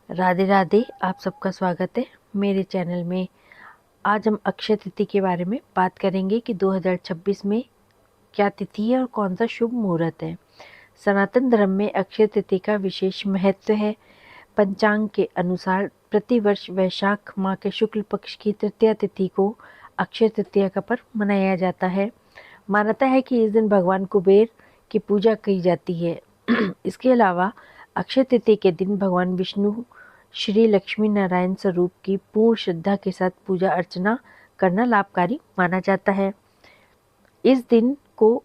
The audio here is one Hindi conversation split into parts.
राधे राधे। आप सबका स्वागत है मेरे चैनल में। आज हम अक्षय तिथि के बारे में बात करेंगे कि 2026 में क्या तिथि है और कौन सा शुभ मुहूर्त है। सनातन धर्म में अक्षय तिथि का विशेष महत्व है। पंचांग के अनुसार प्रतिवर्ष वैशाख माह के शुक्ल पक्ष की तृतीया तिथि को अक्षय तृतीया का पर्व मनाया जाता है। मान्यता है कि इस दिन भगवान कुबेर की पूजा की जाती है। इसके अलावा अक्षय तृतीया के दिन भगवान विष्णु श्री लक्ष्मी नारायण स्वरूप की पूर्ण श्रद्धा के साथ पूजा अर्चना करना लाभकारी माना जाता है। इस दिन को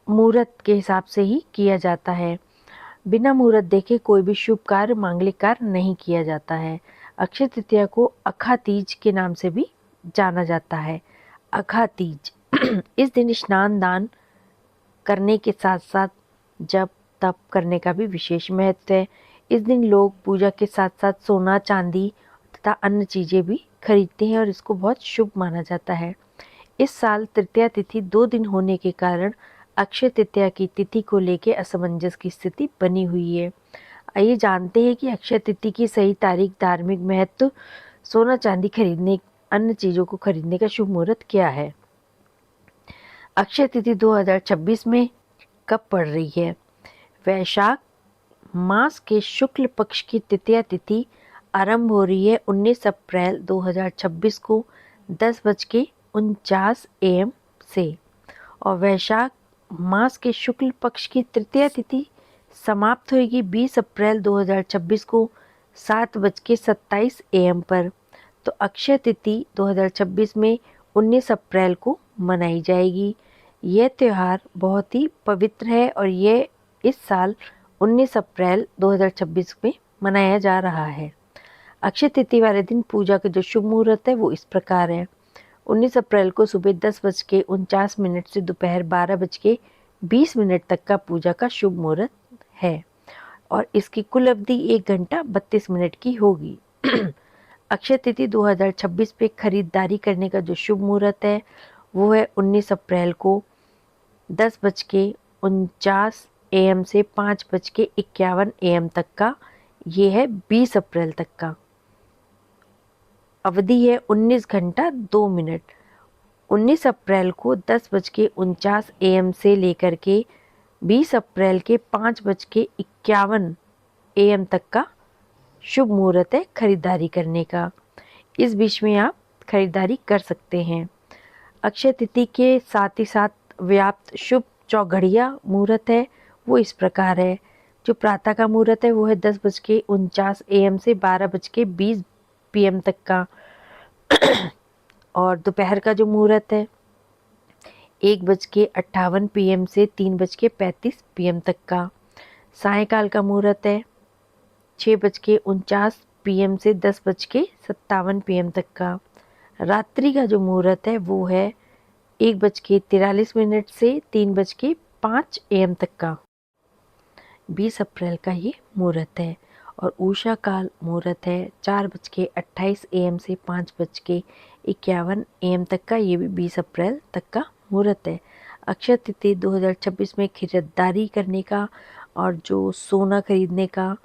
मुहूर्त के हिसाब से ही किया जाता है। बिना मुहूर्त देखे कोई भी शुभ कार्य मांगलिक कार्य नहीं किया जाता है। अक्षय तृतीया को अखा तीज के नाम से भी जाना जाता है। अखा तीज इस दिन स्नान दान करने के साथ साथ जप तप करने का भी विशेष महत्व है। इस दिन लोग पूजा के साथ साथ सोना चांदी तथा अन्य चीज़ें भी खरीदते हैं और इसको बहुत शुभ माना जाता है। इस साल तृतीया तिथि 2 दिन होने के कारण अक्षय तृतीया की तिथि को लेकर असमंजस की स्थिति बनी हुई है। आइए जानते हैं कि अक्षय तिथि की सही तारीख, धार्मिक महत्व, सोना चांदी खरीदने, अन्य चीज़ों को खरीदने का शुभ मुहूर्त क्या है। अक्षय तिथि 2026 में कब पड़ रही है। वैशाख मास के शुक्ल पक्ष की तृतीया तिथि आरंभ हो रही है 19 अप्रैल 2026 को 10:49 AM से और वैशाख मास के शुक्ल पक्ष की तृतीया तिथि समाप्त होगी 20 अप्रैल 2026 को 7:27 AM पर। तो अक्षय तिथि 2026 में 19 अप्रैल को मनाई जाएगी। यह त्यौहार बहुत ही पवित्र है और यह इस साल 19 अप्रैल 2026 में मनाया जा रहा है। अक्षय तिथि वाले दिन पूजा का जो शुभ मुहूर्त है वो इस प्रकार है। 19 अप्रैल को सुबह 10:49 से दोपहर 12:20 तक का पूजा का शुभ मुहूर्त है और इसकी कुल अवधि 1 घंटा 32 मिनट की होगी। अक्षय तिथि 2026 पे खरीदारी करने का जो शुभ मुहूर्त है वो है 19 अप्रैल को 10:49 AM से 5:51 AM तक का। ये है 20 अप्रैल तक का। अवधि है 19 घंटा 2 मिनट। 19 अप्रैल को 10:49 AM से लेकर के 20 अप्रैल के 5:51 AM तक का शुभ मुहूर्त है खरीदारी करने का। इस बीच में आप खरीदारी कर सकते हैं। अक्षय तिथि के साथ ही साथ व्याप्त शुभ चौघड़िया मुहूर्त है वो इस प्रकार है। जो प्रातः का मुहूर्त है वो है 10:49 AM से 12:20 PM तक का और दोपहर का जो मुहूर्त है 1:58 PM से 3:35 PM तक का। सायंकाल का मुहूर्त है 6:49 PM से 10:57 PM तक का। रात्रि का जो मुहूर्त है वो है 1:43 से 3:05 AM तक का। 20 अप्रैल का ये मुहूर्त है और उषा काल मुहूर्त है 4:28 AM से 5:51 AM तक का। ये भी 20 अप्रैल तक का मुहूर्त है। अक्षय तिथि 2026 में खरीदारी करने का और जो सोना खरीदने का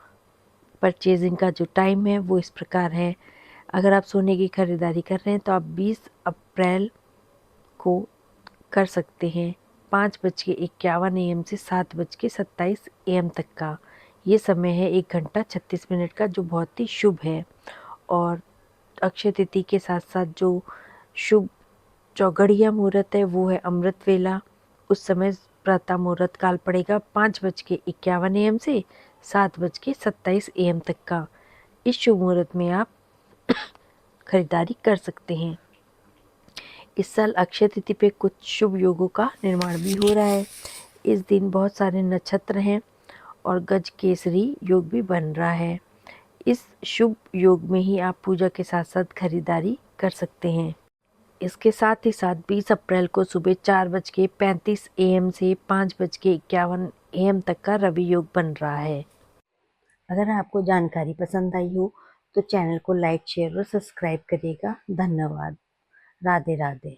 परचेजिंग का जो टाइम है वो इस प्रकार है। अगर आप सोने की खरीदारी कर रहे हैं तो आप 20 अप्रैल को कर सकते हैं 5:51 AM से 7:27 AM तक का। ये समय है 1 घंटा 36 मिनट का, जो बहुत ही शुभ है। और अक्षय तिथि के साथ साथ जो शुभ चौघड़िया मुहूर्त है वो है अमृत वेला। उस समय प्रातः मुहूर्त काल पड़ेगा 5:51 AM से 7:27 AM तक का। इस शुभ मुहूर्त में आप खरीदारी कर सकते हैं। इस साल अक्षय तिथि पे कुछ शुभ योगों का निर्माण भी हो रहा है। इस दिन बहुत सारे नक्षत्र हैं और गज केसरी योग भी बन रहा है। इस शुभ योग में ही आप पूजा के साथ साथ खरीदारी कर सकते हैं। इसके साथ ही साथ 20 अप्रैल को सुबह 4:35 AM से 5:51 AM तक का रवि योग बन रहा है। अगर आपको जानकारी पसंद आई हो तो चैनल को लाइक, शेयर और सब्सक्राइब करिएगा। धन्यवाद। राधे राधे।